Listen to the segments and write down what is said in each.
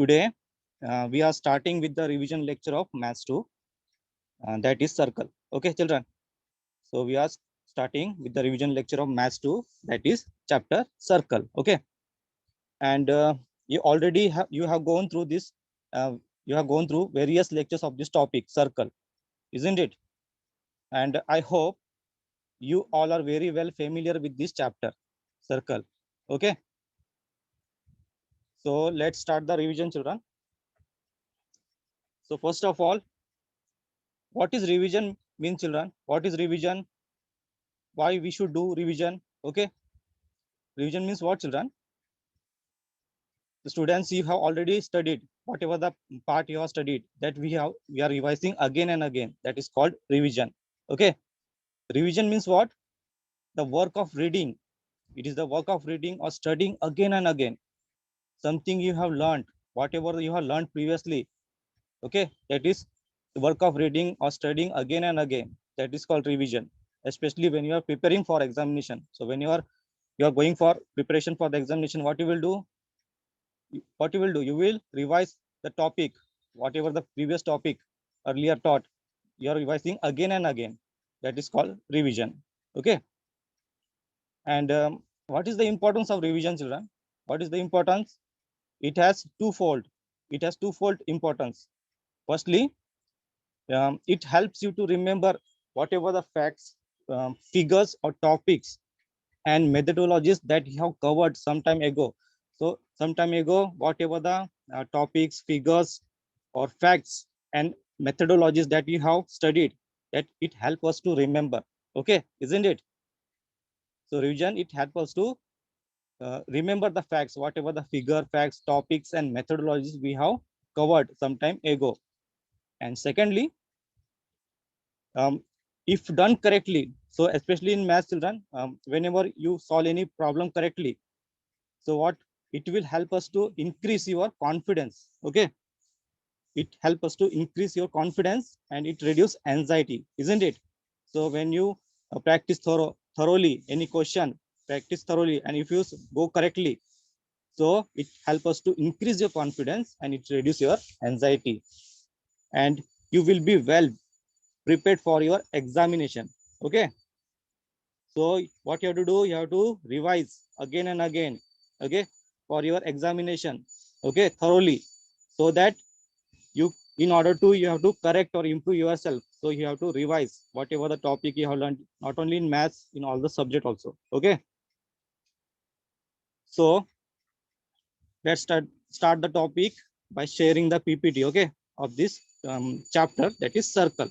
Today we are starting with the revision lecture of Maths 2, that is circle. Okay, children. So we are starting with the revision lecture of Maths 2, that is chapter circle. Okay, and you already have gone through this. You have gone through various lectures of this topic, circle, isn't it? And I hope you all are very well familiar with this chapter, circle. Okay. So let's start the revision, children. So first of all, what is revision mean, children? What is revision? Why we should do revision? Okay, revision means what, children? The students, you have already studied whatever the part you have studied, that we are revising again and again. That is called revision. Okay, revision means what? The work of reading. It is the work of reading or studying again and again something you have learned, whatever you have learned previously. Okay, that is the work of reading or studying again and again. That is called revision, especially when you are preparing for examination. So when you are going for preparation for the examination, what you will do? You will revise the topic, whatever the previous topic earlier taught, you are revising again and again. That is called revision. Okay, and what is the importance of revision, children? What is the importance? It has twofold importance. Firstly, it helps you to remember whatever the facts, figures or topics and methodologies that you have covered some time ago. So some time ago, whatever the topics, figures or facts and methodologies that you have studied, that it helps us to remember. Okay, isn't it? So revision, it helps us to remember the facts, whatever the figure, facts, topics and methodologies we have covered some time ago. And secondly, if done correctly, so especially in math, children, whenever you solve any problem correctly, so what it will help us to increase your confidence. Okay, it helps us to increase your confidence and it reduce anxiety, isn't it? So when you practice thoroughly any question, practice thoroughly, and if you go correctly, so it helps us to increase your confidence and it reduce your anxiety, and you will be well prepared for your examination. Okay, so what you have to do, you have to revise again and again. Okay, for your examination. Okay, thoroughly, so that you, in order to, you have to correct or improve yourself, so you have to revise whatever the topic you have learned, not only in maths, in all the subject also. Okay, so let's start the topic by sharing the PPT, okay, of this chapter, that is circle.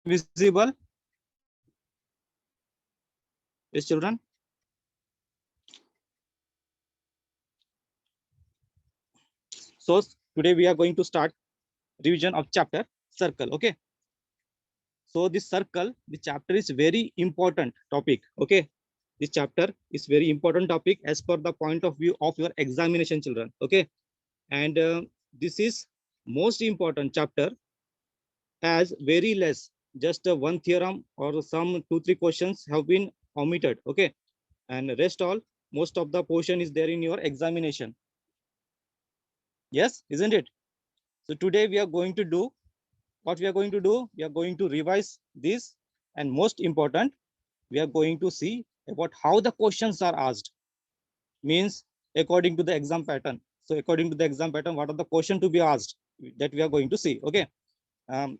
Visible? Yes, children. So today we are going to start revision of chapter circle. Okay, so this circle, the chapter is very important topic. Okay, this chapter is very important topic as per the point of view of your examination, children. Okay, and this is most important chapter, as very less, just one theorem or some 2-3 questions have been omitted. Okay, and rest all, most of the portion is there in your examination. Yes, isn't it? So today we are going to do what we are going to do. We are going to revise this, and most important, we are going to see about how the questions are asked, means according to the exam pattern. So according to the exam pattern, what are the question to be asked, that we are going to see. Okay, and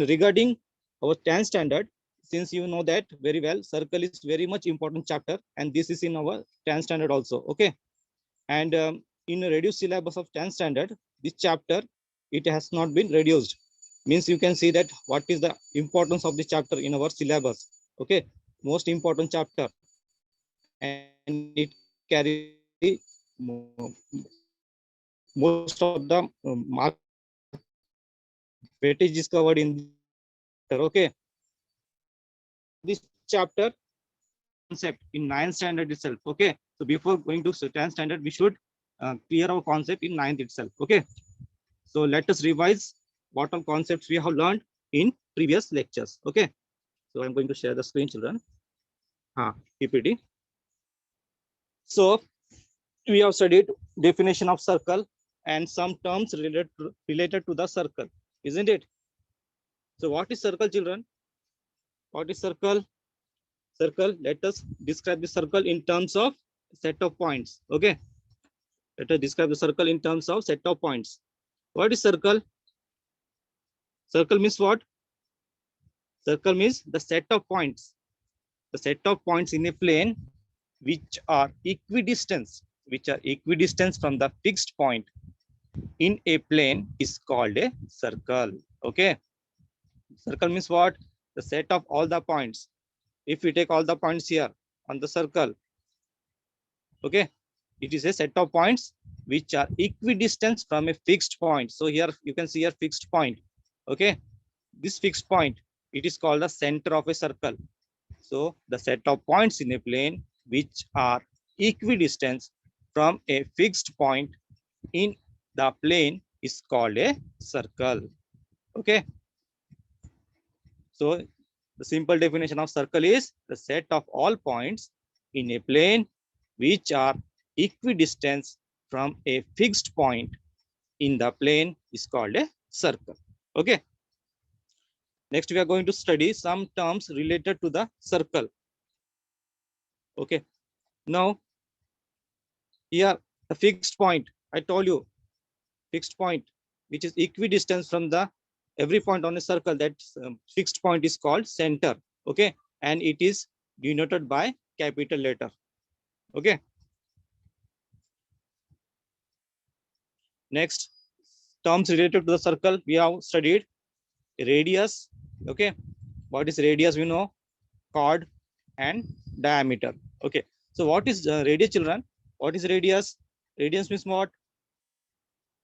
regarding our 10th standard, since you know that very well, circle is very much important chapter, and this is in our 10th standard also. Okay, and in a reduced syllabus of 10th standard, this chapter, it has not been reduced, means you can see that what is the importance of this chapter in our syllabus. Okay, most important chapter, and it carry more important most of the mark weightage is covered in this chapter. Okay, this chapter concept in 9th standard itself. Okay, so before going to 10th standard, we should clear our concept in 9th itself. Okay, so let us revise what all concepts we have learned in previous lectures. Okay, so I'm going to share the screen, children. PPT. So we have studied definition of circle and some terms related to the circle, isn't it? So what is circle, children? What is circle? Circle, let us describe the circle in terms of set of points. Okay, let us describe the circle in terms of set of points. What is circle? Circle means what? Circle means the set of points. The set of points in a plane which are equidistant from the fixed point in a plane is called a circle. Okay, circle means what? The set of all the points. If we take all the points here on the circle, okay, it is a set of points which are equidistant from a fixed point. So here you can see a fixed point. Okay, this fixed point, it is called the center of a circle. So the set of points in a plane which are equidistant from a fixed point in the plane is called a circle. Okay, so the simple definition of circle is the set of all points in a plane which are equidistant from a fixed point in the plane is called a circle. Okay, next we are going to study some terms related to the circle. Okay, now here the fixed point, I told you, fixed point which is equidistant from the every point on a circle, that fixed point is called center. Okay, and it is denoted by capital letter. Okay, next terms related to the circle we have studied radius. Okay, what is radius? We know chord and diameter. Okay, so what is radius, children? What is radius? Radius means what?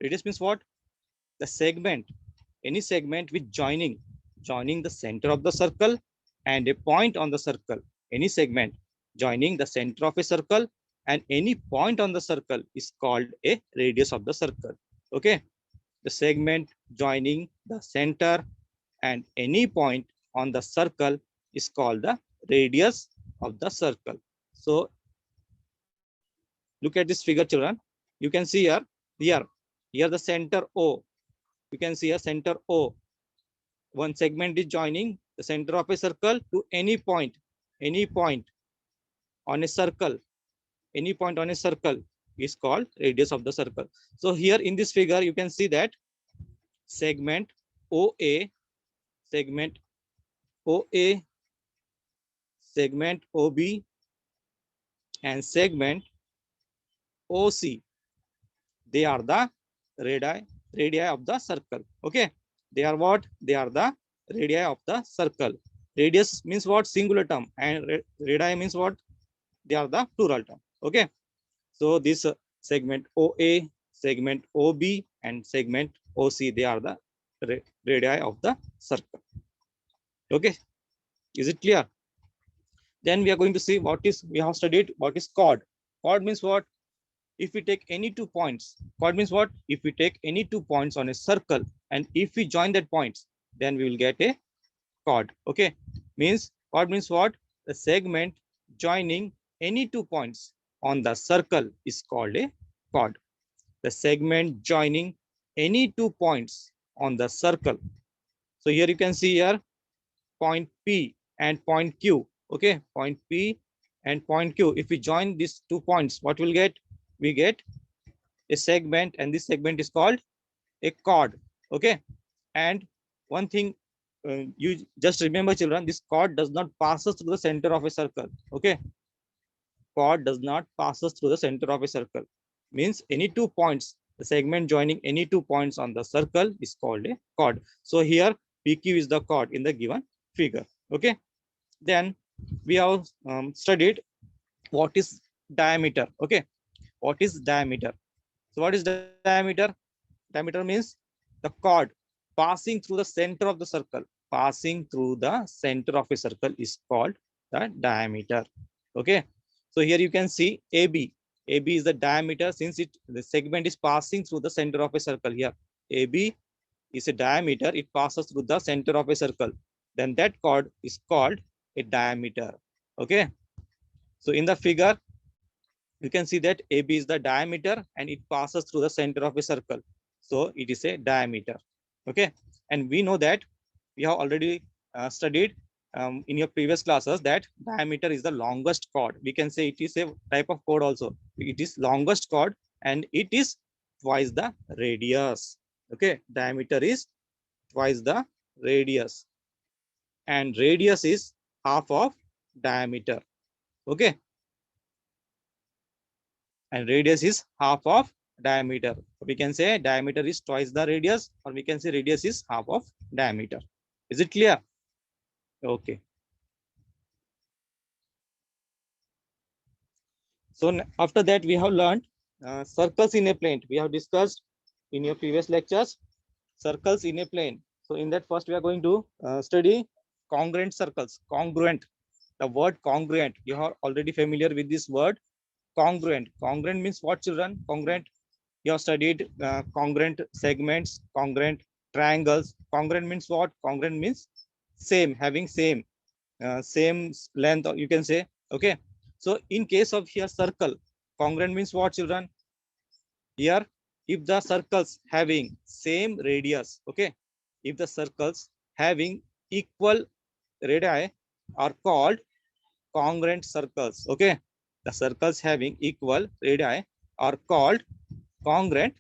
Radius means what? The segment, any segment with joining the center of the circle and a point on the circle. Any segment joining the center of a circle and any point on the circle is called a radius of the circle. Okay, the segment joining the center and any point on the circle is called the radius of the circle. So look at this figure, children. You can see here the center O. You can see a center O. One segment is joining the center of a circle to any point on a circle. Any point on a circle is called radius of the circle. So here in this figure, you can see that segment OA, segment OA, segment OB, and segment OC. They are the radii of the circle. Okay, they are what? They are the radii of the circle. Radius means what? Singular term, and radii means what? They are the plural term. Okay, so this segment OA, segment OB, and segment OC, they are the radii of the circle. Okay, is it clear? Then we are going to see what is, we have studied what is chord. Chord means what? If we take any 2 points, chord means what? If we take any 2 points on a circle and if we join that points, then we will get a chord. Okay, means chord means what? The segment joining any 2 points on the circle is called a chord. The segment joining any 2 points on the circle. So here you can see here point P and point Q. Okay, point P and point Q. If we join these 2 points, what we'll get? We get a segment, and this segment is called a chord. Okay, and one thing you just remember, children, this chord does not pass us through the center of a circle. Okay, chord does not pass us through the center of a circle. Means any 2 points, the segment joining any 2 points on the circle is called a chord. So here PQ is the chord in the given figure. Okay, then we have studied what is diameter. Okay, what is diameter? So what is diameter? Diameter means the chord passing through the center of the circle. Passing through the center of a circle is called the diameter. Okay. So here you can see AB. AB is the diameter since the segment is passing through the center of a circle here. AB is a diameter. It passes through the center of a circle. Then that chord is called a diameter. Okay. So in the figure, you can see that AB is the diameter and it passes through the center of a circle. So it is a diameter. Okay. And we know that we have already studied in your previous classes that diameter is the longest chord. We can say it is a type of chord also. It is longest chord and it is twice the radius. Okay. Diameter is twice the radius and radius is half of diameter. Okay. And radius is half of diameter. We can say diameter is twice the radius, or we can say radius is half of diameter. Is it clear? Okay. So after that, we have learned circles in a plane. We have discussed in your previous lectures circles in a plane. So in that first, we are going to study congruent circles. Congruent. The word congruent. You are already familiar with this word. Congruent. Congruent means what, children? Congruent. You have studied congruent segments, congruent triangles. Congruent means what? Congruent means same, having same length, or you can say. Okay. So in case of here circle, congruent means what, children? Here, if the circles having same radius, okay, if the circles having equal radii are called congruent circles. Okay. The circles having equal radii are called congruent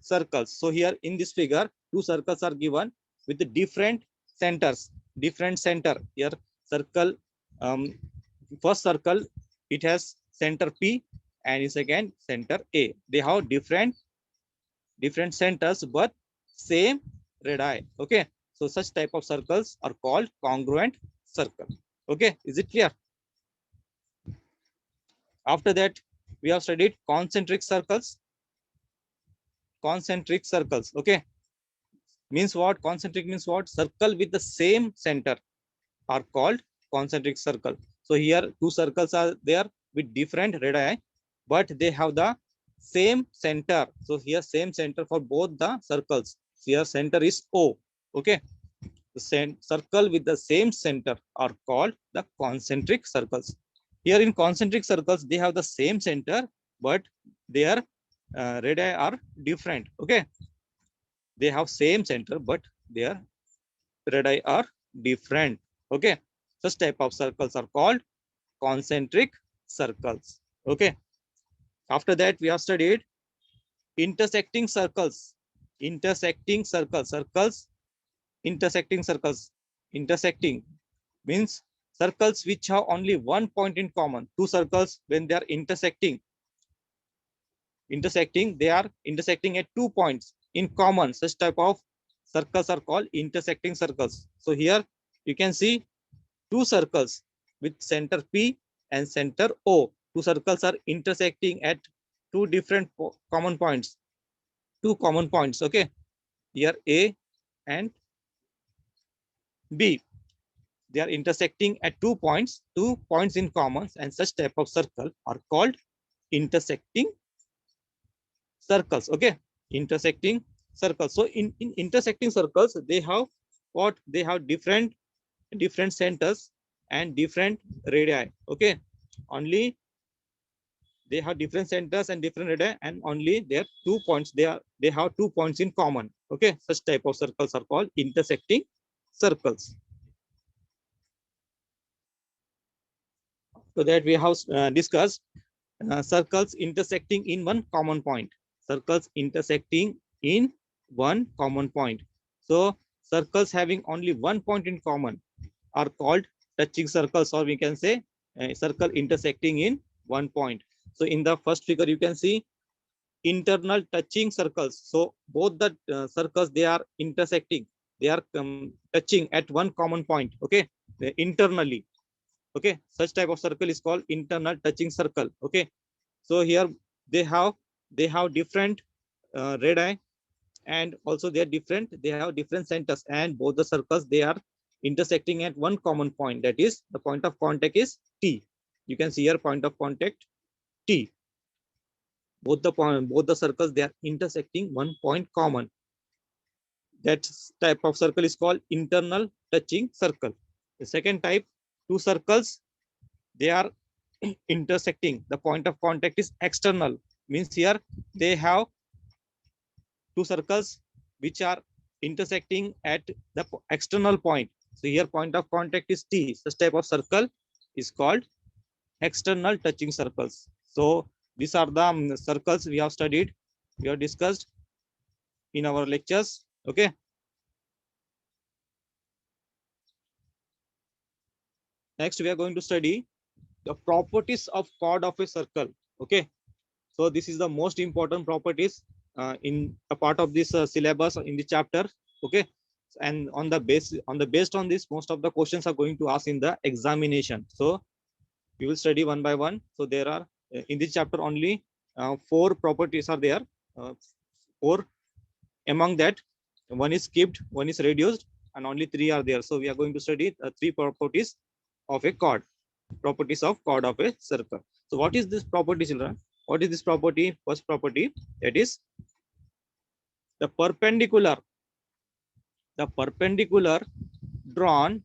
circles. So here in this figure, two circles are given with the different centers, different center. Here circle, first circle, it has center P and second center A. They have different centers, but same radii. Okay. So such type of circles are called congruent circle. Okay. Is it clear? After that, we have studied concentric circles. Concentric circles. Okay. Means what? Concentric means what? Circle with the same center are called concentric circle. So here two circles are there with different radii, but they have the same center. So here same center for both the circles. Here center is O. Okay. The circle with the same center are called the concentric circles. Here in concentric circles, they have the same center, but their radii are different. Okay. They have same center, but their radii are different. Okay. Such type of circles are called concentric circles. Okay. After that, we have studied intersecting circles. Intersecting circles. Circles, intersecting circles. Intersecting means circles which have only one point in common. Two circles, when they are intersecting, they are intersecting at 2 points in common. Such type of circles are called intersecting circles. So here you can see two circles with center P and center O. Two circles are intersecting at two different common points. Two common points. Okay. Here A and B. They are intersecting at 2 points in common, and such type of circle are called intersecting circles. Okay. Intersecting circles. So in intersecting circles, they have what? They have different centers and different radii. Okay. Only they have different centers and different radii, and only their 2 points. They have 2 points in common. Okay. Such type of circles are called intersecting circles. So that we have discussed circles intersecting in one common point. Circles intersecting in one common point. So circles having only one point in common are called touching circles, or we can say circle intersecting in one point. So in the first figure, you can see internal touching circles. So both the circles, they are intersecting. They are touching at one common point. Okay. Internally. Okay. Such type of circle is called internal touching circle. Okay. So here they have different red eye, and also they are different. They have different centers, and both the circles, they are intersecting at one common point. That is, the point of contact is T. You can see here point of contact T. Both the circles, they are intersecting one point common. That type of circle is called internal touching circle. The second type, two circles, they are intersecting. The point of contact is external. Means here they have two circles which are intersecting at the external point. So here point of contact is T. This type of circle is called external touching circles. So these are the circles we have studied, we have discussed in our lectures. Okay. Next, we are going to study the properties of chord of a circle. Okay. So this is the most important properties in a part of this syllabus in the chapter. Okay. And based on this, most of the questions are going to ask in the examination. So we will study one by one. So there are in this chapter only 4 properties are there. 4 among that, one is skipped, one is reduced, and only 3 are there. So we are going to study 3 properties of a chord. Properties of chord of a circle. So what is this property, children? What is this property? First property, that is the perpendicular drawn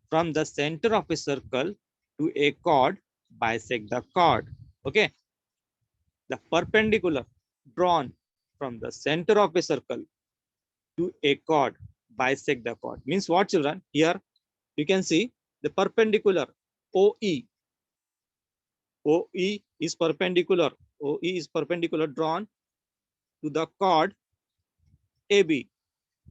from the center of a circle to a chord bisect the chord. Okay. The perpendicular drawn from the center of a circle to a chord bisect the chord. Means what, children? Here you can see the perpendicular OE. OE is perpendicular. OE is perpendicular drawn to the chord AB.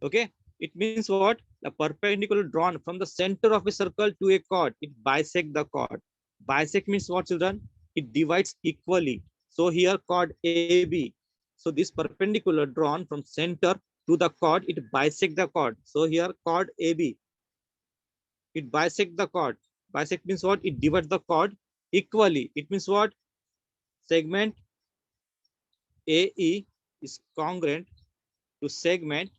Okay. It means what? The perpendicular drawn from the center of a circle to a chord. It bisect the chord. Bisect means what, children? It divides equally. So here chord AB. So this perpendicular drawn from center to the chord, it bisect the chord. So here chord AB, it bisect the chord. Bisect means what? It divides the chord equally. It means what? Segment AE is congruent to segment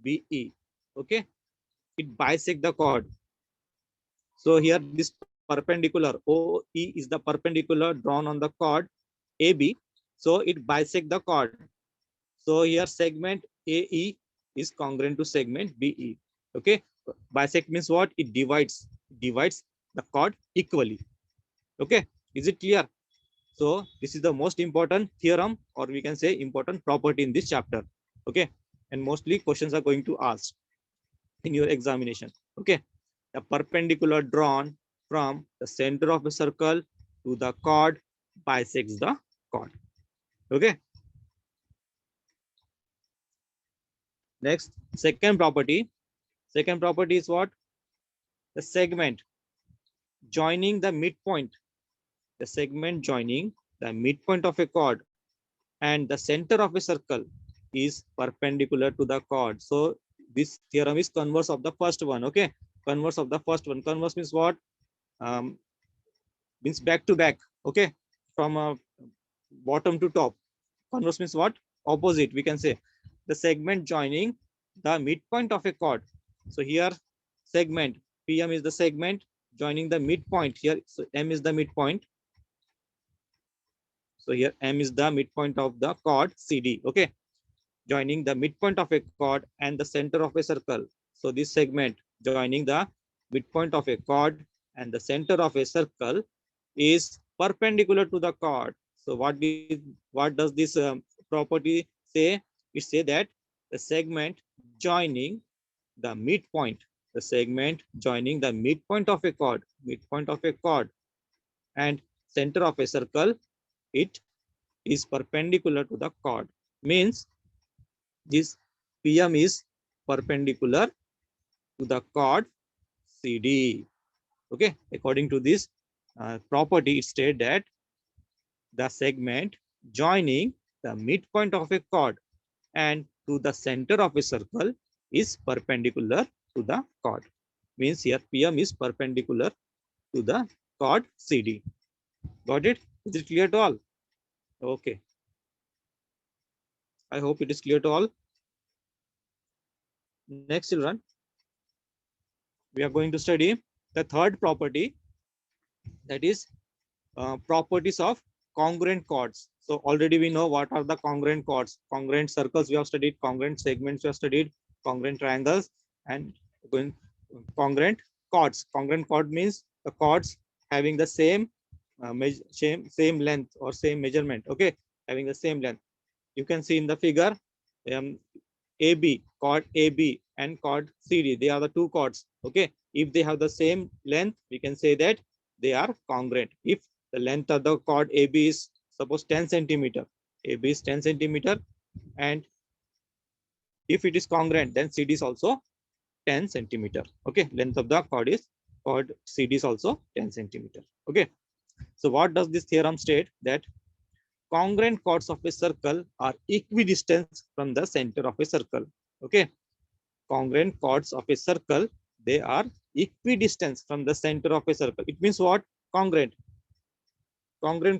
BE. Okay. It bisect the chord. So here this perpendicular OE is the perpendicular drawn on the chord AB. So it bisect the chord. So here segment AE is congruent to segment BE. Okay. Bisect means what? It divides the chord equally. Okay. Is it clear? So this is the most important theorem, or we can say important property in this chapter. Okay. And mostly questions are going to ask in your examination. Okay. The perpendicular drawn from the center of a circle to the chord bisects the chord. Okay. Next, second property. Second property is what? The segment joining the midpoint. The segment joining the midpoint of a chord and the center of a circle is perpendicular to the chord. So this theorem is converse of the first one. Okay. Converse of the first one. Converse means what? Means back to back. Okay. From bottom to top. Converse means what? Opposite, we can say. The segment joining the midpoint of a chord. So here segment, PM is the segment joining the midpoint here. So M is the midpoint. So here M is the midpoint of the chord CD. Okay. Joining the midpoint of a chord and the center of a circle. So this segment joining the midpoint of a chord and the center of a circle is perpendicular to the chord. So what does this property say? It say that the segment joining the midpoint, of a chord, and center of a circle, it is perpendicular to the chord. Means this PM is perpendicular to the chord CD. Okay. According to this property, it states that the segment joining the midpoint of a chord and to the center of a circle is perpendicular to the chord. Means here PM is perpendicular to the chord CD. Got it? Is it clear to all? Okay. I hope it is clear to all. Next, children, we are going to study the third property, that is properties of congruent chords. So already we know what are the congruent chords. Congruent circles we have studied, congruent segments we have studied, congruent triangles, and going congruent chords. Congruent chord means the chords having the same same length or same measurement. Okay, having the same length. You can see in the figure, AB, chord AB and chord CD. They are the two chords. Okay, if they have the same length, we can say that they are congruent. If the length of the chord AB is suppose 10 centimeter, AB is 10 centimeter, and if it is congruent, then CD is also 10 centimeter. Okay, length of the chord CD is also 10 centimeter. Okay, so what does this theorem state? That congruent chords of a circle are equidistant from the center of a circle. Okay, congruent chords of a circle, they are equidistant from the center of a circle. It means what? Congruent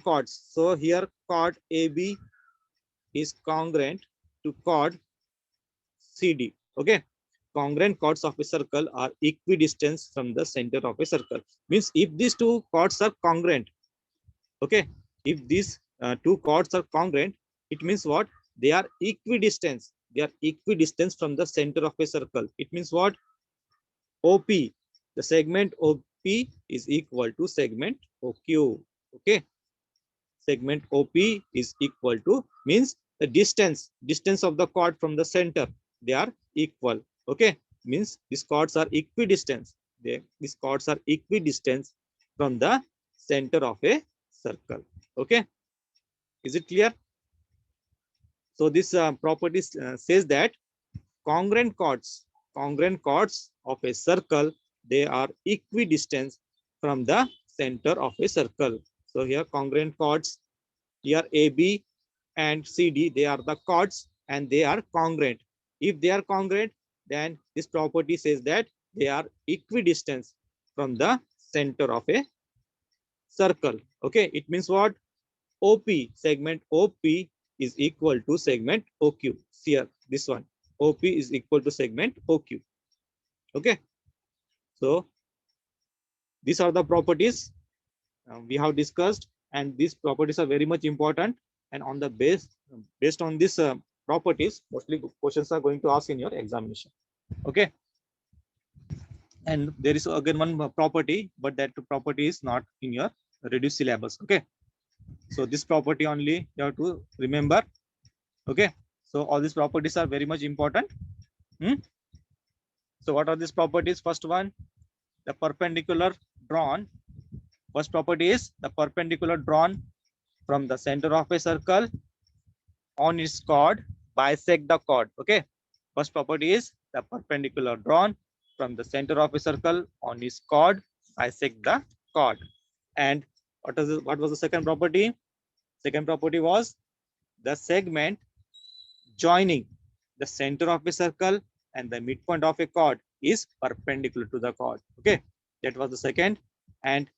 chords. So here chord AB is congruent to chord CD. Okay, congruent chords of a circle are equidistant from the center of a circle. Means if these two chords are congruent, okay, if these two chords are congruent, it means what? They are equidistant. They are equidistant from the center of a circle. It means what? OP, the segment OP is equal to segment OQ. Okay, segment OP is equal to, means the distance of the chord from the center, they are equal. Okay, means these chords are equidistant. These chords are equidistant from the center of a circle. Okay, is it clear? So this property says that congruent chords of a circle, they are equidistant from the center of a circle. So here congruent chords, here AB and CD, they are the chords and they are congruent. If they are congruent, then this property says that they are equidistant from the center of a circle. Okay, it means what? OP, segment OP is equal to segment OQ. Here, this one, OP is equal to segment OQ. Okay, so these are the properties we have discussed, and these properties are very much important. And on the based on these properties, mostly questions are going to ask in your examination. Okay, and there is again one property, but that property is not in your reduced syllabus. Okay, so this property only you have to remember. Okay, so all these properties are very much important. So what are these properties? First one, the perpendicular drawn. First property is the perpendicular drawn from the center of a circle on its chord bisect the chord. Okay, first property is the perpendicular drawn from the center of a circle on its chord bisect the chord. And what was the second property? Second property was the segment joining the center of a circle and the midpoint of a chord is perpendicular to the chord. Okay, that was the second. And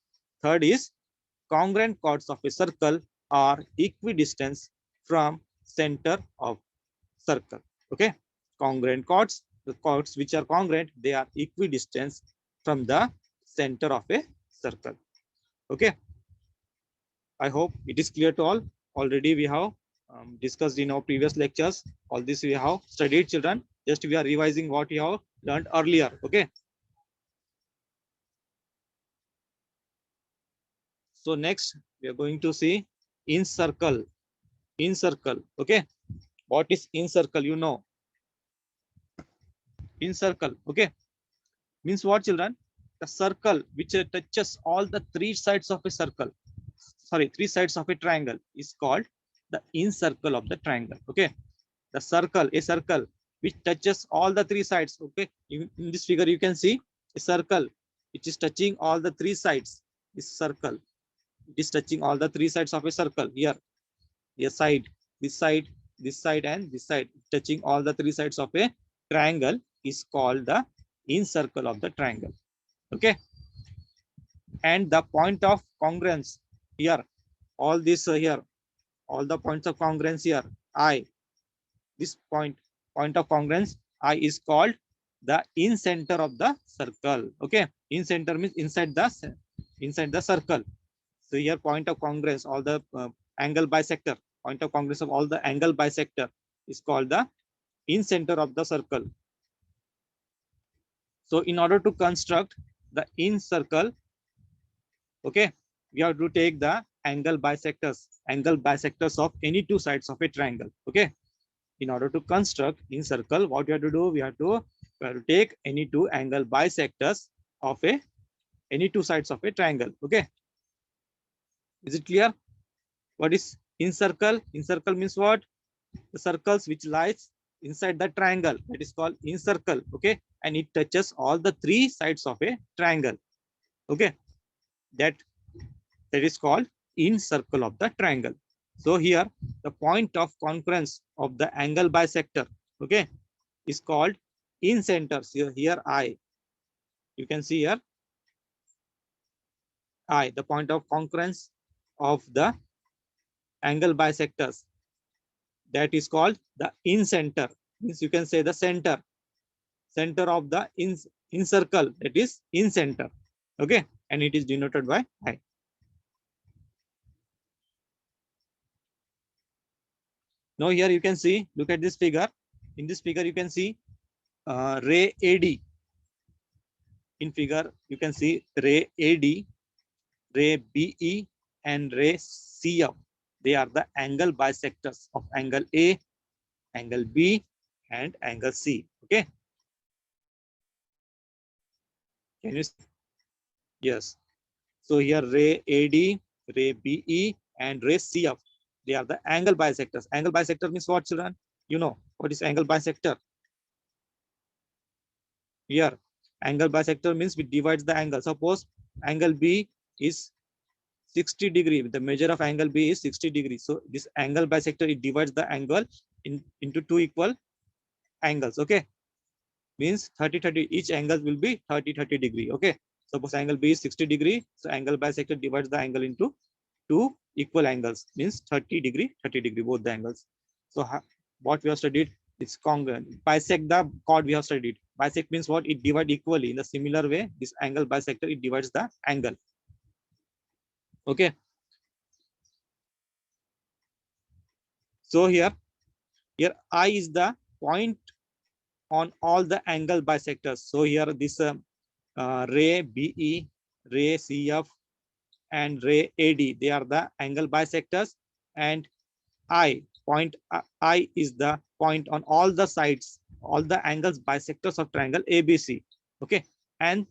third is congruent chords of a circle are equidistant from center of circle. Okay, congruent chords, the chords which are congruent, they are equidistant from the center of a circle. Okay, I hope it is clear to all. Already we have discussed in our previous lectures. All this we have studied, children. Just we are revising what we have learned earlier. Okay. So next we are going to see incircle. Incircle. Okay. What is incircle? You know. Incircle. Okay. Means what, children? The circle which touches all the three sides of a circle. Sorry, three sides of a triangle is called the incircle of the triangle. Okay, the circle, a circle which touches all the three sides. Okay, in this figure you can see a circle which is touching all the three sides. This circle, it is touching all the three sides of a circle. Here, a side, this side, this side, and this side, touching all the three sides of a triangle is called the incircle of the triangle. Okay, and the point of congruence here, all this here, all the points of congruence here, I, this point of congruence I is called the in center of the circle. Okay, in center means inside the circle. So here point of congruence, all the angle bisector, point of congruence of all the angle bisector is called the in center of the circle. So in order to construct the in circle, okay, we have to take the angle bisectors of any two sides of a triangle. Okay, in order to construct in circle, what we have to do, we have to take any two angle bisectors of any two sides of a triangle. Okay, is it clear? What is in circle? In circle means what? The circles which lies inside the triangle, that is called in circle. Okay, and it touches all the three sides of a triangle. Okay, that is called in circle of the triangle. So here the point of concurrence of the angle bisector, okay, is called in center. So here I, you can see here I, the point of concurrence of the angle bisectors, that is called the in center. Means you can say the center of the in circle, that is in center. Okay, and it is denoted by I. Now here you can see, look at this figure. In this figure you can see ray AD. In figure you can see ray AD, ray BE, and ray CF. They are the angle bisectors of angle A, angle B, and angle C. Okay, can you see? Yes. So here ray AD, ray BE, and ray CF, they are the angle bisectors. Angle bisector means what, children? You know what is angle bisector? Here, angle bisector means we divides the angle. Suppose angle B is 60 degree. The measure of angle B is 60 degrees. So this angle bisector, it divides the angle into two equal angles. Okay, means 30-30. Each angle will be 30-30 degree. Okay, suppose angle B is 60 degree. So angle bisector divides the angle into two equal angles, means 30 degree, 30 degree, both the angles. So what we have studied, it's congruent. Bisect the chord we have studied. Bisect means what? It divides equally. In the similar way, this angle bisector, it divides the angle. Okay. So here I is the point on all the angle bisectors. So here this ray BE, ray CF, and ray AD, they are the angle bisectors, and I is the point on all the sides, all the angles bisectors of triangle ABC. Okay, and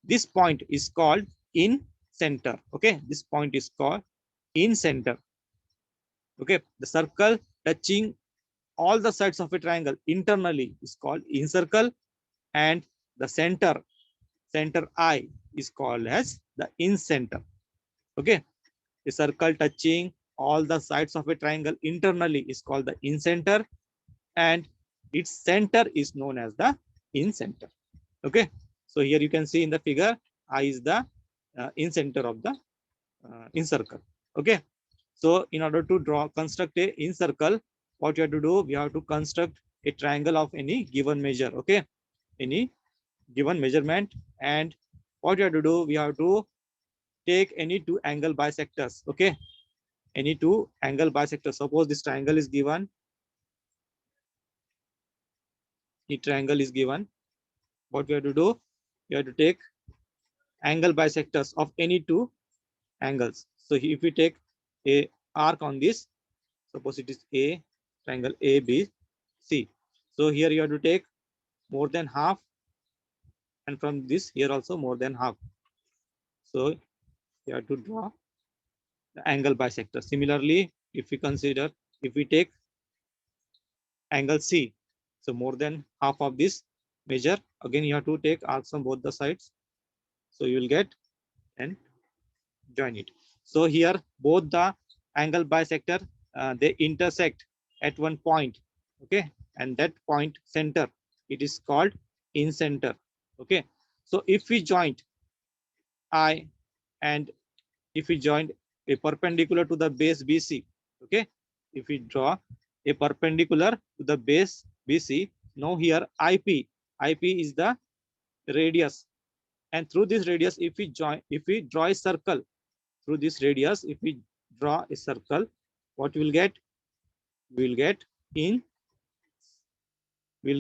this point is called in center. Okay, this point is called in center. Okay, the circle touching all the sides of a triangle internally is called in circle, and the center I is called as the in center. Okay, the circle touching all the sides of a triangle internally is called the in center, and its center is known as the in center. Okay, so here you can see in the figure I is the in center of the in circle. Okay, so in order to construct a in circle, what you have to do, we have to construct a triangle of any given measure. Okay, any given measurement, and what you have to do, we have to take any two angle bisectors. Okay, any two angle bisectors. Suppose this triangle is given, the triangle is given. What we have to do, we have to take angle bisectors of any two angles. So if we take a arc on this, suppose it is a triangle ABC. So here you have to take more than half, and from this here also more than half. So you have to draw the angle bisector. Similarly, if we consider, if we take angle C, so more than half of this measure, again you have to take arcs on both the sides. So you will get and join it. So here both the angle bisector, they intersect at one point. Okay, and that point center, it is called in center. Okay, so if we joint I, and if we join a perpendicular to the base BC, okay, if we draw a perpendicular to the base BC. Now here IP is the radius, and through this radius, if we draw a circle through this radius, if we draw a circle, what we will get? We will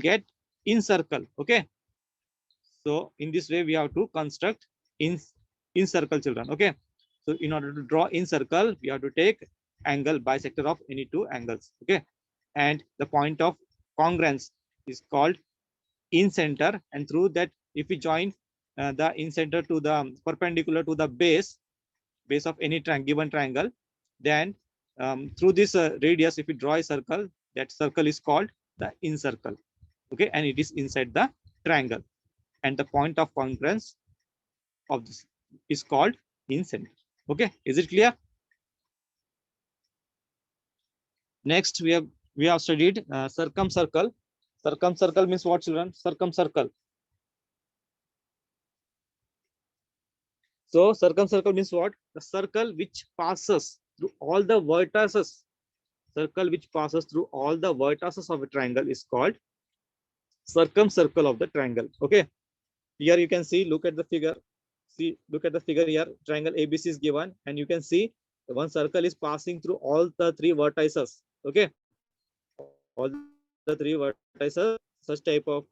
get in circle. Okay, so in this way we have to construct in circle, children. Okay, so in order to draw in circle, we have to take angle bisector of any two angles. Okay, and the point of congruence is called in center, and through that, if we join the in center to the perpendicular to the base of any given triangle, then through this radius, if we draw a circle, that circle is called the in circle. Okay, and it is inside the triangle, and the point of congruence of this is called in center. Okay, is it clear? Next, we have studied circumcircle. Circumcircle means what, children? Circumcircle. So circumcircle means what? The circle which passes through all the vertices. Circle which passes through all the vertices of a triangle is called circumcircle of the triangle. Okay, here you can see, look at the figure. Look at the figure here. Triangle ABC is given, and you can see one circle is passing through all the three vertices. Okay, all the three vertices, such type of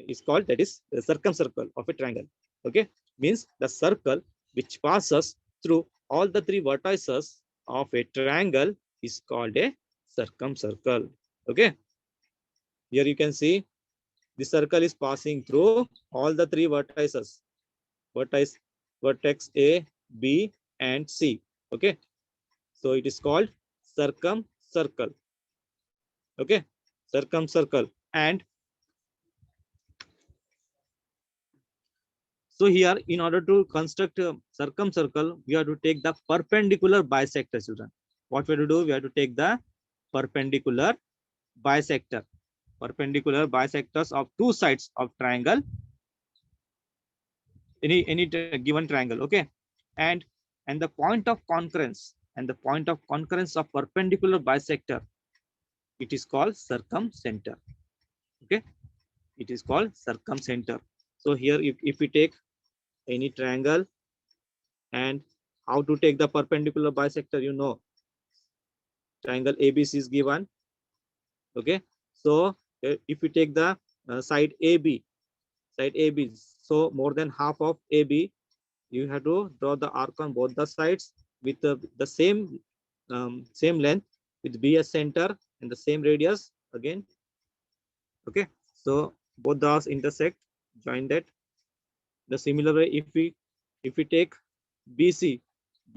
is called, that is the circumcircle of a triangle. Okay, means the circle which passes through all the three vertices of a triangle is called a circumcircle. Okay, here you can see the circle is passing through all the three vertices, vertex A, B, and C. Okay, so it is called circumcircle. Okay, circumcircle. And so here, in order to construct a circumcircle, we have to take the perpendicular bisector, children. What we have to do? We have to take the perpendicular bisector. Perpendicular bisectors of two sides of triangle, any given triangle. Okay, and the point of concurrence, of perpendicular bisector, it is called circumcenter. Okay, it is called circumcenter. So here, if we take any triangle, and how to take the perpendicular bisector, you know, triangle ABC is given. Okay, so if we take the side AB, so more than half of AB, you have to draw the arc on both the sides with the same length, with B as center and the same radius again. Okay, so both the arcs intersect, join that. The similar way, if we take BC,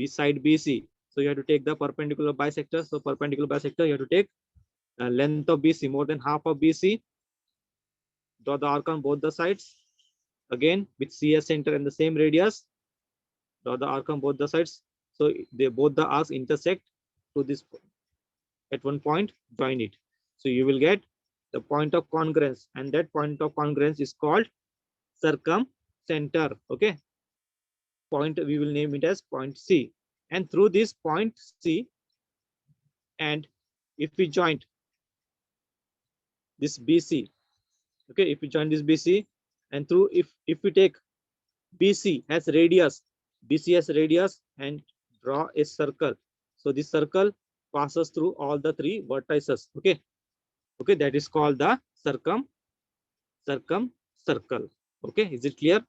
side BC, so you have to take the perpendicular bisector. So perpendicular bisector, you have to take length of BC, more than half of BC, draw the arc on both the sides, again with C as center and the same radius, draw the arc on both the sides. So both the arcs intersect to this at one point, join it. So you will get the point of congruence, and that point of congruence is called circumcenter. Okay, point, we will name it as point C, and through this point C, and if we join this BC, okay, if we join this BC, and through, if we take BC as radius, and draw a circle, so this circle passes through all the three vertices. Okay, that is called the circumcircle. Okay, is it clear?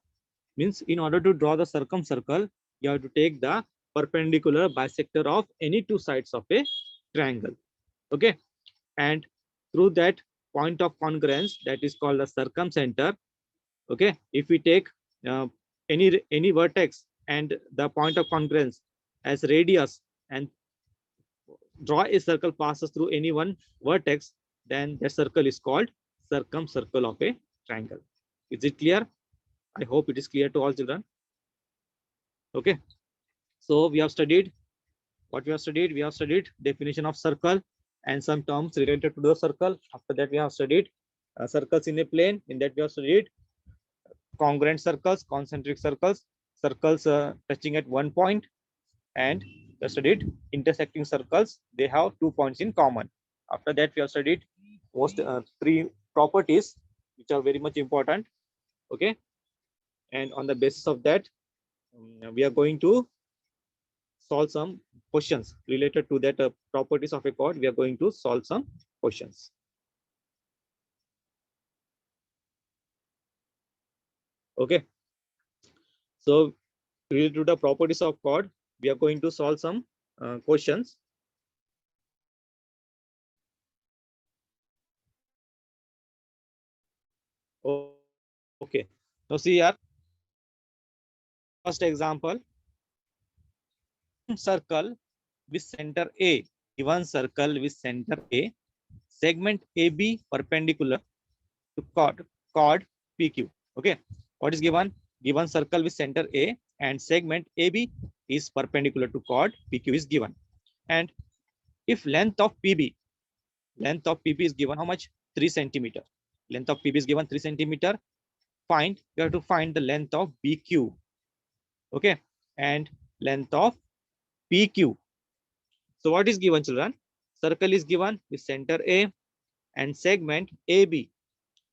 Means in order to draw the circumcircle, you have to take the perpendicular bisector of any two sides of a triangle. Okay, and through that point of congruence, that is called the circumcenter. Okay, if we take any vertex and the point of congruence as radius, and draw a circle passes through any one vertex, then the circle is called circumcircle of a triangle. Is it clear? I hope it is clear to all children. Okay, so we have studied what we have studied. We have studied definition of circle and some terms related to the circle. After that, we have studied circles in a plane. In that, we have studied congruent circles, concentric circles, circles touching at one point, and we studied intersecting circles. They have 2 points in common. After that, we have studied most three properties which are very much important. Okay, and on the basis of that, we are going to solve some questions related to that properties of a chord. We are going to solve some questions. Okay, so related to the properties of chord, we are going to solve some questions. Okay, now see here, first example, circle with center A, given circle with center A, segment AB perpendicular to chord PQ. Okay, what is given? Given circle with center A and segment AB is perpendicular to chord PQ is given. And if length of PB is given how much? 3 centimeter. Length of PB is given 3 centimeter. You have to find the length of BQ. Okay, and length of PQ. So what is given, children? Circle is given with center A and segment AB.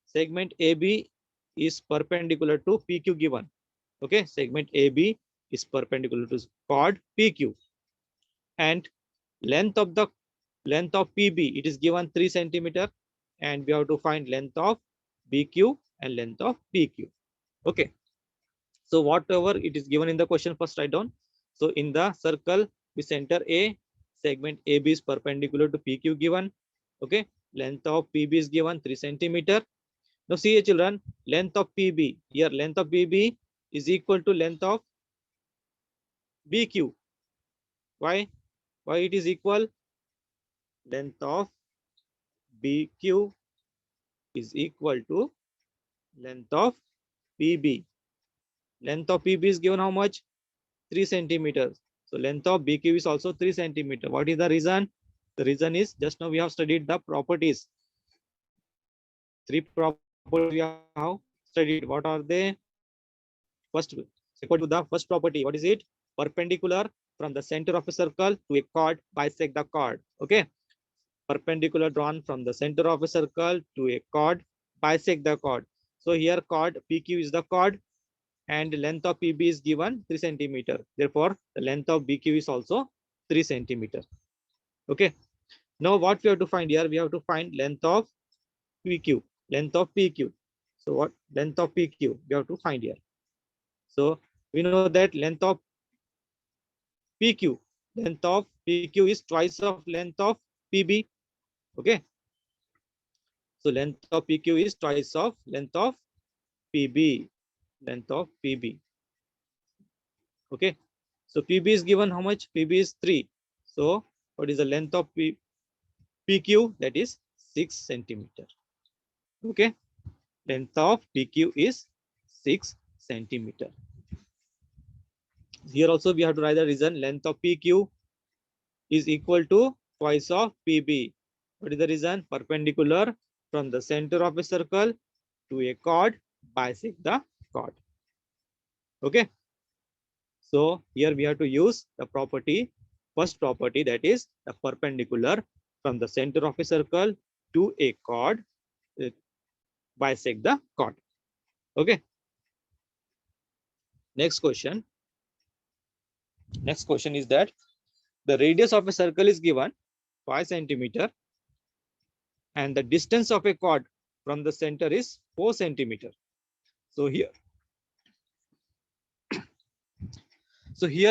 Segment AB is perpendicular to PQ given. Okay, segment AB is perpendicular to chord PQ. And length of PB, it is given 3 centimeter, and we have to find length of BQ and length of PQ. Okay, so whatever it is given in the question, first write down. So in the circle with center A, segment AB is perpendicular to PQ given. Okay, length of PB is given 3 centimeter. Now see children, length of PB, here length of PB is equal to length of BQ. Why it is equal? Length of BQ is equal to length of PB. Length of PB is given how much? 3 centimeters. So length of BQ is also 3 centimeter. What is the reason? The reason is just now we have studied the properties. 3 properties we have studied. What are they? First, according to the first property, what is it? Perpendicular from the center of a circle to a chord bisect the chord. Okay, perpendicular drawn from the center of a circle to a chord bisect the chord. So here chord PQ is the chord, and length of PB is given 3 centimeter. Therefore, the length of BQ is also 3 centimeter. Okay. Now what we have to find here? We have to find length of PQ. Length of PQ. So what length of PQ we have to find here? So we know that length of PQ is twice of length of PB. Okay. So length of PQ is twice of length of PB. Length of PB. Okay. So PB is given how much? PB is 3. So what is the length of PQ? That is 6 centimeter. Okay. Length of PQ is 6 centimeter. Here also we have to write the reason. Length of PQ is equal to twice of PB. What is the reason? Perpendicular from the center of a circle to a chord bisect the chord. Okay. So here we have to use the property, first property, that is the perpendicular from the center of a circle to a chord bisect the chord. Okay. Next question. Next question is that the radius of a circle is given 5 centimeter and the distance of a chord from the center is 4 centimeter. So here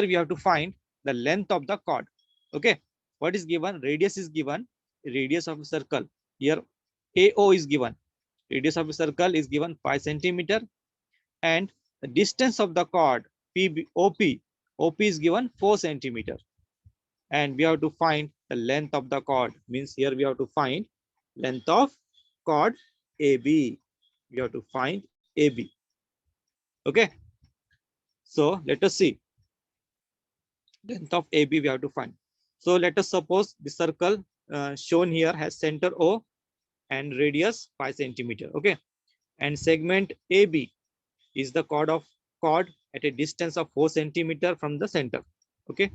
we have to find the length of the chord. Okay, what is given? Radius is given. Radius of a circle, here AO is given. Radius of a circle is given 5 centimeter, and the distance of the chord OP is given 4 centimeter. And we have to find the length of the chord. Means here we have to find length of chord AB. We have to find AB. Okay. So let us see. Length of AB we have to find. So let us suppose the circle shown here has center O and radius 5 centimeter. Okay. And segment AB is the chord at a distance of 4 centimeter from the center. Okay.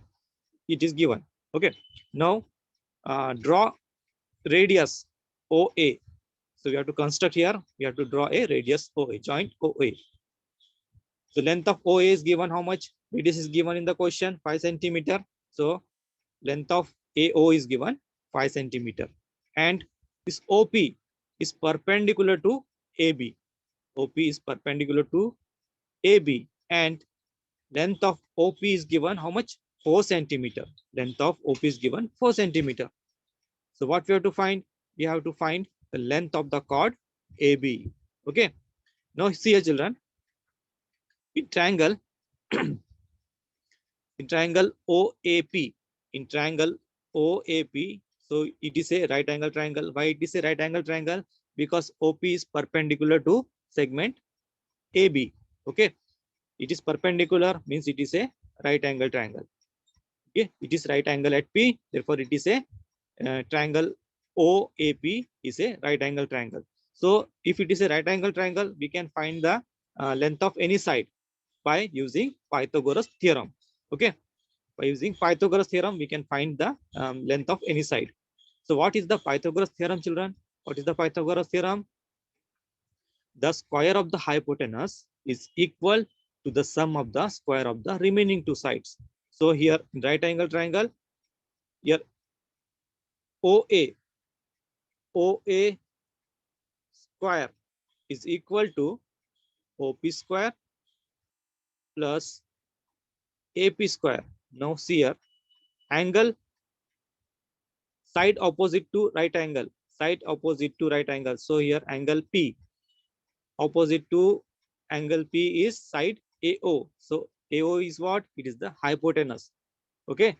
It is given. Okay. Now draw radius OA. So we have to construct here, we have to draw a radius OA, joint OA. So length of OA is given how much? Radius is given in the question, 5 centimeter. So length of AO is given 5 centimeter. And this OP is perpendicular to AB. OP is perpendicular to AB. And length of OP is given how much? 4 centimeter. Length of OP is given 4 centimeter. So what we have to find? We have to find the length of the chord AB. Okay. Now see here, children. In triangle, in triangle OAP, in triangle OAP, so it is a right angle triangle. Why it is a right angle triangle? Because OP is perpendicular to segment AB. Okay. It is perpendicular means it is a right angle triangle. Okay. It is right angle at P. Therefore, it is a triangle OAP is a right angle triangle. So if it is a right angle triangle, we can find the length of any side by using Pythagoras theorem. Okay. By using Pythagoras theorem, we can find the length of any side. So what is the Pythagoras theorem, children? What is the Pythagoras theorem? The square of the hypotenuse is equal to the sum of the square of the remaining two sides. So here in right angle triangle, here OA square is equal to OP square plus AP square. Now see here, angle side opposite to right angle, side opposite to right angle. So here angle P opposite to angle P is side AO. So AO is what? It is the hypotenuse. Okay.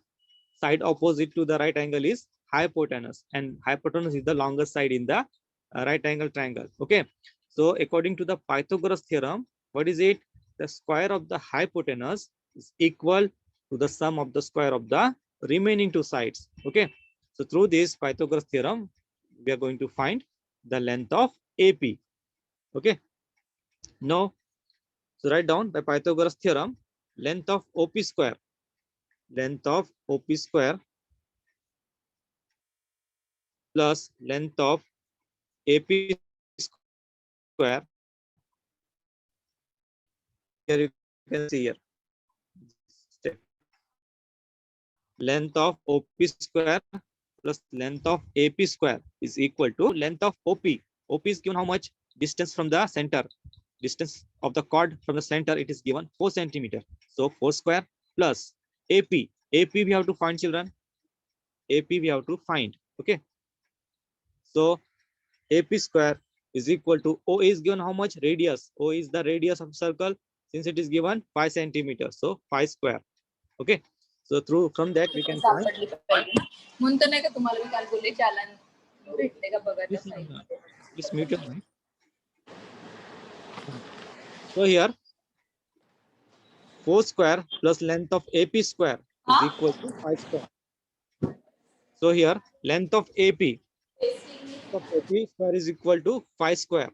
Side opposite to the right angle is hypotenuse, and hypotenuse is the longest side in the right angle triangle. Okay. So according to the Pythagoras theorem, what is it? The square of the hypotenuse is equal to the sum of the square of the remaining two sides. Okay. So through this Pythagoras theorem, we are going to find the length of AP. Okay. Now, so write down by Pythagoras theorem, length of OP square, length of OP square plus length of AP square. Here you can see here. Step. Length of OP square plus length of AP square is equal to length of OP. OP is given how much? Distance from the center. Distance of the chord from the center, it is given 4 centimeter. So 4 square plus AP. AP we have to find, children. AP we have to find. Okay. So AP square is equal to O is given how much? Radius. O is the radius of circle. Since it is given 5 centimeters, so 5 square. Okay. So through from that we can find. Please mute your mic. So here 4 square plus length of AP square is equal to 5 square. So here length of AP square is equal to 5 square.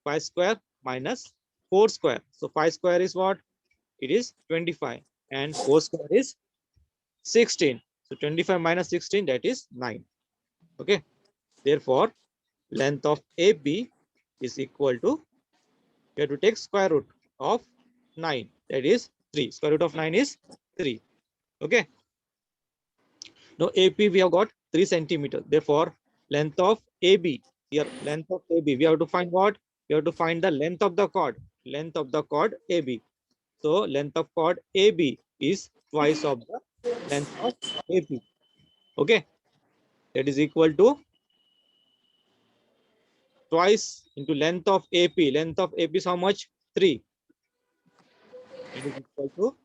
5 square minus 4 square. So 5 square is what? It is 25, and 4 square is 16. So 25 minus 16, that is 9. Okay. Therefore, length of AB is equal to, you have to take square root of 9. That is 3. Square root of 9 is 3. Okay. Now AP we have got 3 centimeters. Therefore, length of AB, here length of AB, we have to find what? We have to find the length of the chord. Length of the chord AB. So length of chord AB is twice of the length of AP. Okay. That is equal to twice into length of AP. Length of AP is how much? 3. It is equal to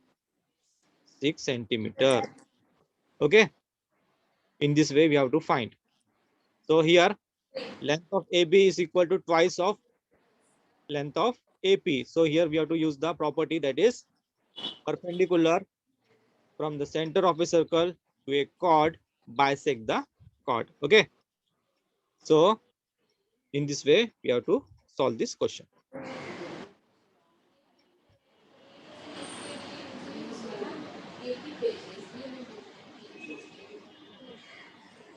6 centimeter. Okay. In this way, we have to find. So here, length of AB is equal to twice of length of AP. So here we have to use the property that is perpendicular from the center of a circle to a chord bisect the chord. Okay. So in this way, we have to solve this question.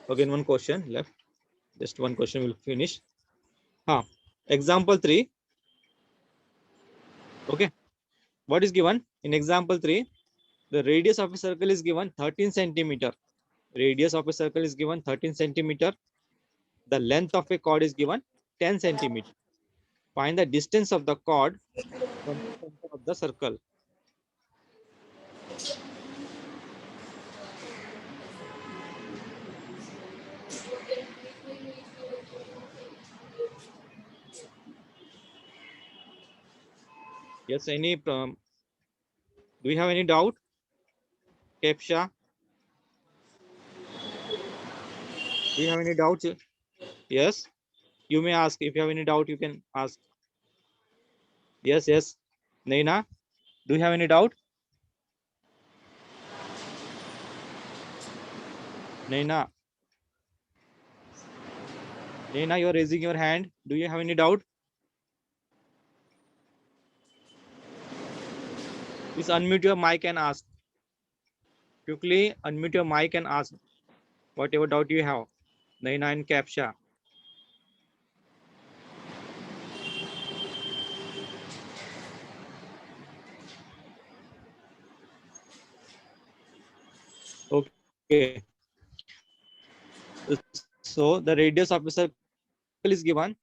Again, one question left. Just one question will finish. Example 3. Okay. What is given? In example 3, the radius of a circle is given 13 centimeter. Radius of a circle is given 13 centimeter. The length of a chord is given 10 centimeter. Find the distance of the chord from the center of the circle. Yes, do you have any doubt? Kepsha, do you have any doubts? Yes, you may ask. If you have any doubt, you can ask. Yes. Naina, do you have any doubt? Naina, you're raising your hand. Do you have any doubt? Please unmute your mic and ask. Quickly unmute your mic and ask whatever doubt you have. Naina and Capsha. Okay. So the radius of a circle is given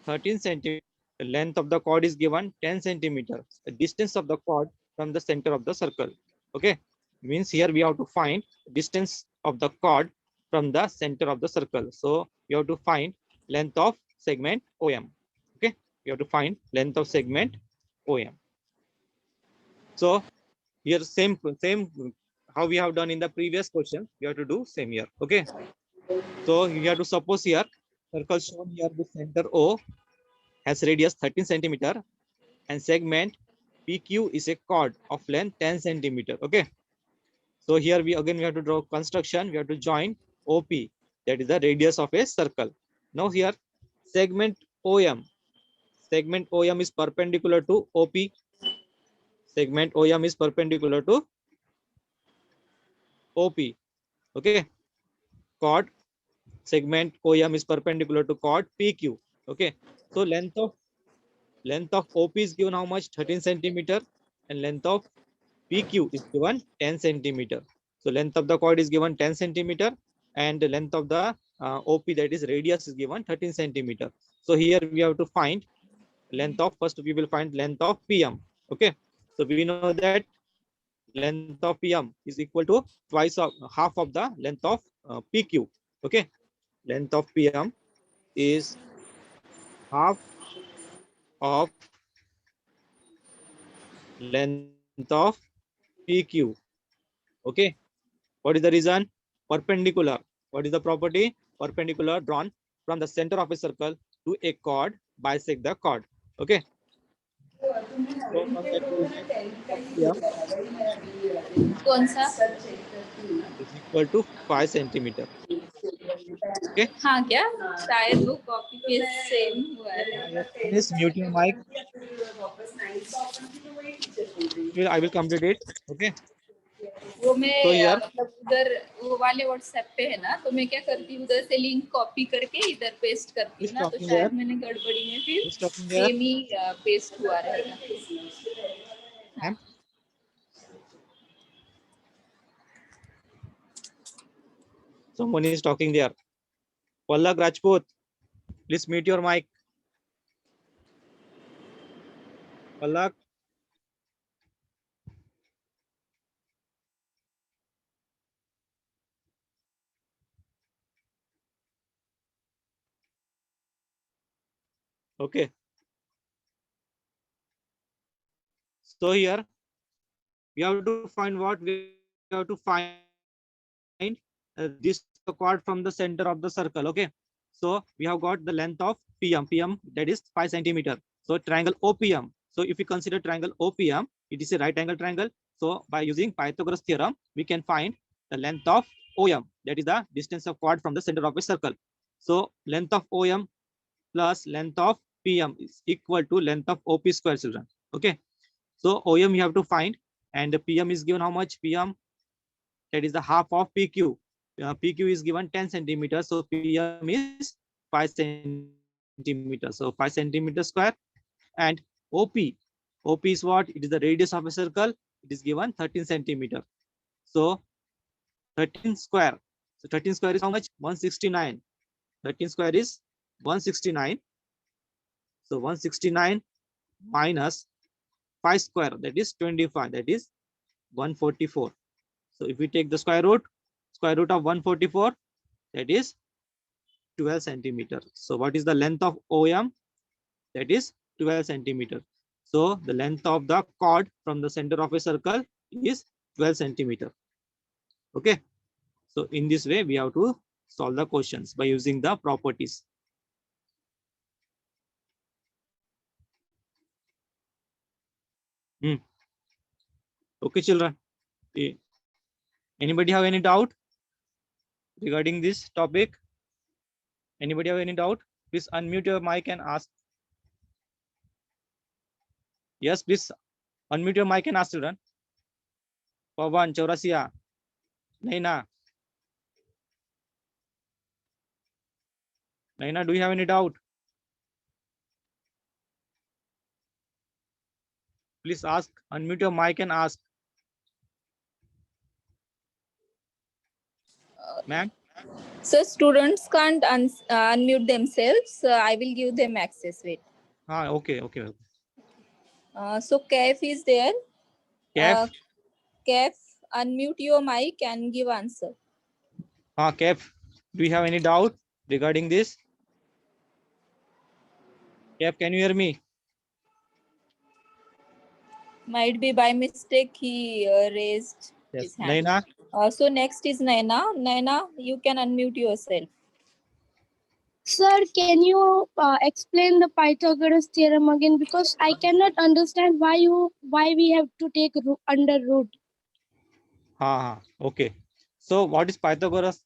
13 centimeters. The length of the chord is given 10 centimeters. The distance of the chord from the center of the circle. Okay. Means here we have to find distance of the chord from the center of the circle. So you have to find length of segment OM. Okay. You have to find length of segment OM. So here same how we have done in the previous question, we have to do same here. Okay. So you have to suppose here circle shown here with center O has radius 13 centimeter and segment PQ is a chord of length 10 centimeter. Okay. So here we have to draw construction. We have to join OP, that is the radius of a circle. Now here segment OM. Segment OM is perpendicular to OP. Segment OM is perpendicular to OP. Okay. Chord segment OM is perpendicular to chord PQ. Okay. So length of OP is given how much? 13 centimeter, and length of PQ is given 10 centimeter. So length of the chord is given 10 centimeter, and the length of the OP, that is radius, is given 13 centimeter. So here we have to find length of, first we will find length of PM. Okay. So we know that length of PM is equal to half of the length of PQ. Okay. Length of PM is half of length of PQ. Okay. What is the reason? Perpendicular. What is the property? Perpendicular drawn from the center of a circle to a chord bisect the chord. Okay. So from that we will get of PM कौन सा? is equal to 5 centimeter. Okay. हाँ क्या? शायद वो copy paste same हुआ है. Yes, please mute your mic. I will complete it. Okay. वो मैं So here मतलब उधर वो वाले व्हाट्सएप पे है ना, तो मैं क्या करती हूँ, उधर से लिंक कॉपी करके इधर पेस्ट करती हूँ who's ना, तो talking there? शायद मैंने गड़बड़ी में फिर Who's talking there? Same he paste हुआ रहेगा. Ma'am? Someone is talking there. Pallak Rajput, please mute your mic. Pallak. Okay. So here we have to find what? We have to find this chord from the center of the circle. Okay. So we have got the length of PM. PM, that is 5 centimeter. So triangle OPM. So if we consider triangle OPM, it is a right angle triangle. So by using Pythagoras theorem, we can find the length of OM. That is the distance of chord from the center of a circle. So length of OM plus length of PM is equal to length of OP square, children. Okay. So OM you have to find, and the PM is given how much? PM, that is the half of PQ. PQ is given 10 centimeters, so PM is 5 centimeters. So 5 centimeters square. And OP, OP is what? It is the radius of a circle. It is given 13 centimeter. So 13 square. So 13 square is how much? 169. 13 square is 169. So 169 minus 5 square, that is 25, that is 144. So if we take the square root of 144, that is 12 centimeter. So what is the length of OM? That is 12 centimeter. So the length of the chord from the center of a circle is 12 centimeter. Okay. So in this way, we have to solve the questions by using the properties. Okay, children. Anybody have any doubt regarding this topic? Anybody have any doubt? Please unmute your mic and ask. Yes, please unmute your mic and ask, children. Pawan, Chaurasia, Naina. Naina, do you have any doubt? Please ask. Unmute your mic and ask. Ma'am? So students can't unmute themselves. I will give them access. Wait. Okay. So Kef is there. Kef? Kef, unmute your mic and give answer. Kef, do you have any doubt regarding this? Kef, can you hear me? Might be by mistake he raised his hand. Naina? So next is Naina. Naina, you can unmute yourself. Sir, can you explain the Pythagoras theorem again? Because I cannot understand why we have to take under root. Okay. So what is Pythagoras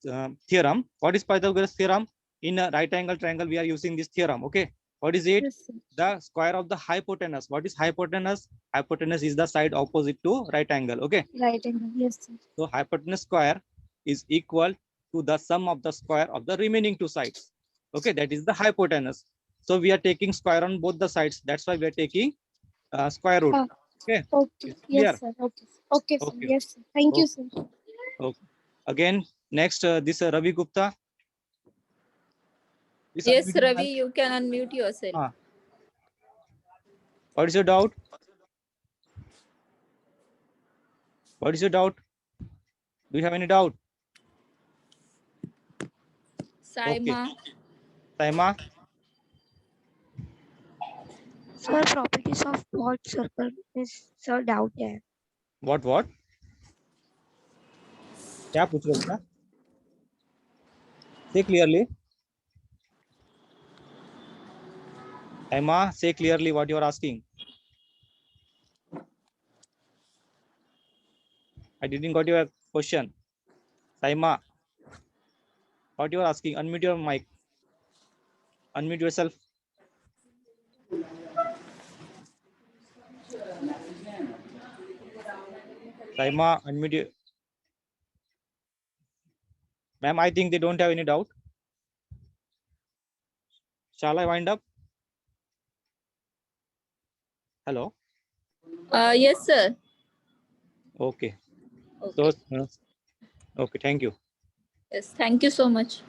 theorem? What is Pythagoras theorem? In a right angle triangle, we are using this theorem. Okay. What is it? Yes, the square of the hypotenuse. What is hypotenuse? Hypotenuse is the side opposite to right angle. Okay. right angle. Yes, sir. So hypotenuse square is equal to the sum of the square of the remaining two sides. Okay, that is the hypotenuse. So we are taking square on both the sides. That's why we are taking square root. Okay. Okay. Yes, sir. Okay. Okay, sir. Okay. Yes, sir. Thank you, sir. Okay. Again, next this Ravi Gupta. Please Yes, unmute your Ravi, mic. you can unmute yourself. What is your doubt? What is your doubt? Do you have any doubt? Saima. Okay. Saima? Sir properties of pot circle में sir doubt है What? क्या पूछ रहे हो बेटा? Say clearly. Saima, say clearly what you are asking. I didn't got your question. Saima, what you are asking? Unmute your mic. Unmute yourself. Saima, unmute your... Ma'am, I think they don't have any doubt. Shall I wind up? Hello? Yes, sir. Okay. Okay. So, okay, thank you. Yes, thank you so much.